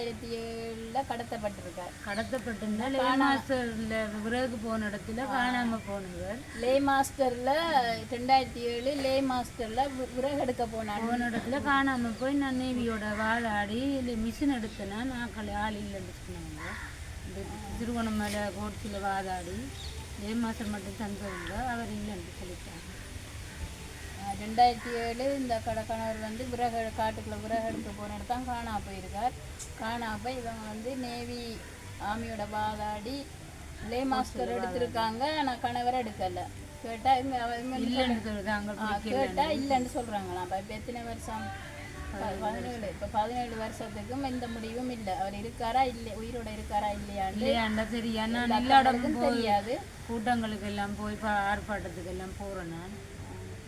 2007 கடத்தப்பட்டிருக்கார். கடத்தப்பட்டிருந்தா லே மாஸ்டர்ல விறகு போன இடத்துல காணாம போனவர். லே மாஸ்டர்ல 2007 லே மாஸ்டர்ல விறகு எடுக்க போன இடத்துல காணாம போய் நான் நேவியோட வாழாடி மிஷின் எடுத்தேன்னா நாக்கள் ஆள் இல்லைன்னு சொன்னாங்க. திருவண்ணாமலை கோட்ஸில் வாதாடி லே மாஸ்டர் மட்டும் தந்தவங்க அவர் இல்லைன்னு சொல்லிட்டாங்க. 2007 இந்த கணவர் வந்து காட்டுக்குள்ள விறகு எடுக்க போன இடத்தான் காணாம போயிருக்கார். காணாம போய் இவங்க வந்து நேவி ஆர்மியோட வாதாடி லே மாஸ்டர் எடுத்திருக்காங்க. ஆனால் கணவரை எடுக்கல. கேட்டா கேட்டா இல்லைன்னு சொல்றாங்களாம். இப்போ எத்தனை வருஷம்? 17. இப்போ 17 வருஷத்துக்கும் எந்த முடிவும் இல்லை. அவர் இருக்காரா இல்லை, உயிரோட இருக்காரா இல்லையான்னு தெரியாது. கூட்டங்களுக்கு எல்லாம் போய் ஆர்ப்பாட்டத்துக்கு எல்லாம் போறேன் நான்.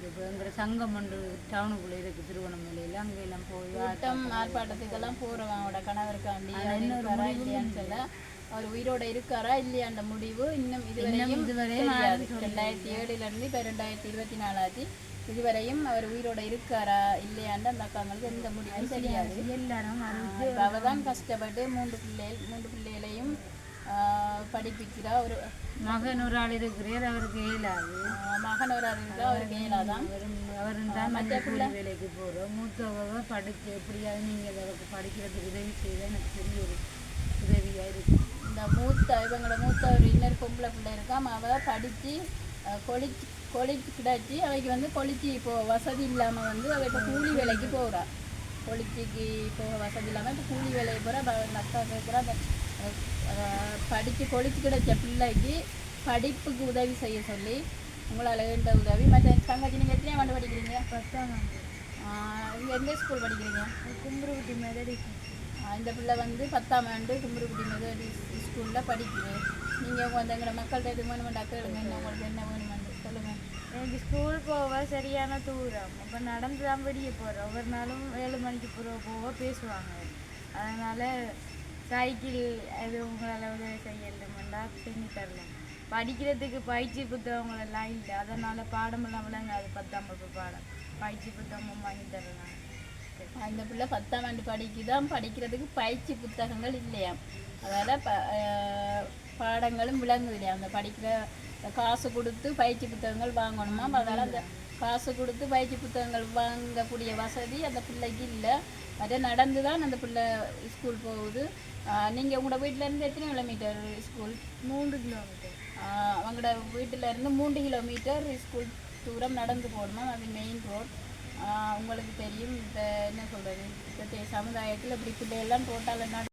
இப்போ எங்கிற சங்கம் ஒன்று டவுனுக்குள்ளே இருக்குது திருவண்ணாமலையில். அங்கெல்லாம் போய் ஆர்ப்பாட்டத்துக்கெல்லாம் போகிறவங்க அவனோட கணவருக்காண்டி இருக்காரா இல்லையான்னு சொல்ல அவர் உயிரோட இருக்காரா இல்லையா அந்த முடிவு இன்னும் இதுவரையும் 2007 இப்போ 2024 இதுவரையும் அவர் உயிரோட இருக்காரா இல்லையான்னு அந்த அக்காங்களுக்கு எந்த முடிவும் தெரியாது. எல்லாரும் அவர் தான் கஷ்டப்பட்டு மூன்று பிள்ளைகளையும் படிப்பிக்கிறா. ஒரு மகன் ஒரு ஆள் இருக்கிறார், அவருக்கு இயலாது. மகன் ஒரு ஆள் இருக்கா, அவருக்கு இயலாதான். அவர் தான் மற்ற பிள்ளை வேலைக்கு போகிறோம். மூத்தவங்க படித்து எப்படியாவது நீங்கள் அவருக்கு படிக்கிறதுக்கு உதவி செய்தால் எனக்கு பெரிய ஒரு உதவியாக இருக்கும். இந்த இவங்களோட மூத்த ஒரு இன்னொரு பொம்பளை பிள்ளை இருக்காம அவள் படித்து கொளிச்சு கிடாச்சி அவைக்கு வந்து கொளிச்சி இப்போ வசதி இல்லாமல் வந்து அவள் இப்போ கூலி வேலைக்கு போகிறா. கொளிச்சிக்கு போக வசதி இல்லாமல் இப்போ கூலி வேலைக்கு போகிறா. அக்கா கேட்குறா படித்து கொளிச்சு கிடைச்ச பிள்ளைக்கு படிப்புக்கு உதவி செய்ய சொல்லி உங்களால் வேண்ட உதவி. மற்ற தங்கச்சி நீங்கள் எத்தனை ஆண்டு படிக்கிறீங்க? 10ஆம் ஆண்டு. இங்கே எந்த ஸ்கூல் படிக்கிறீங்க? கும்புருக்குட்டி மெதடி. இந்த பிள்ளை வந்து 10ஆம் ஆண்டு கும்புருக்குட்டி மெதடி ஸ்கூலில் படிக்குது. நீங்கள் வந்து எங்களோட மக்கள்கிட்ட எது வேணுமெண்ட் அக்கறைங்க என்ன உங்களுக்கு என்ன வேணுமெண்டு சொல்லுங்கள். எனக்கு ஸ்கூல் போக சரியான தூரம். அப்போ நடந்து தான் வெளியே போகிறோம். ஒவ்வொரு நாளும் 7 மணிக்கு போக பேசுவாங்க. அதனால் சைக்கிள் எது உங்களால் உதவி செய்யணுமெண்டா செஞ்சு தரலாம். படிக்கிறதுக்கு பயிற்சி புத்தகங்களெல்லாம் இல்லை. அதனால் பாடமெல்லாம் விளங்காது. 10ஆம் வகுப்பு பாடம் பயிற்சி புத்தகமும் வாங்கி தரலாம். அந்த பிள்ளை 10ஆம் ஆண்டு படிக்கிறதுக்கு பயிற்சி புத்தகங்கள் இல்லையா. அதால் பாடங்களும் விளங்குது இல்லையா. அந்த படிக்கிற காசு கொடுத்து பயிற்சி புத்தகங்கள் வாங்கணுமா. அதனால் அந்த காசு கொடுத்து பயிற்சி புத்தகங்கள் வாங்கக்கூடிய வசதி அந்த பிள்ளைக்கு இல்லை. அதை நடந்து தான் அந்த பிள்ளை ஸ்கூல் போகுது. நீங்கள் உங்களோட வீட்டிலேருந்து எத்தனை கிலோமீட்டர் ஸ்கூல்? 3 கிலோமீட்டர். அவங்களோட வீட்டிலேருந்து 3 கிலோமீட்டர் ஸ்கூல் தூரம் நடந்து போகணுமா. அது மெயின் ரோட். உங்களுக்கு தெரியும். இப்போ என்ன சொல்கிறது, இப்போ சமுதாயத்தில் இப்படி பிள்ளைகள்லாம் டோட்டலாக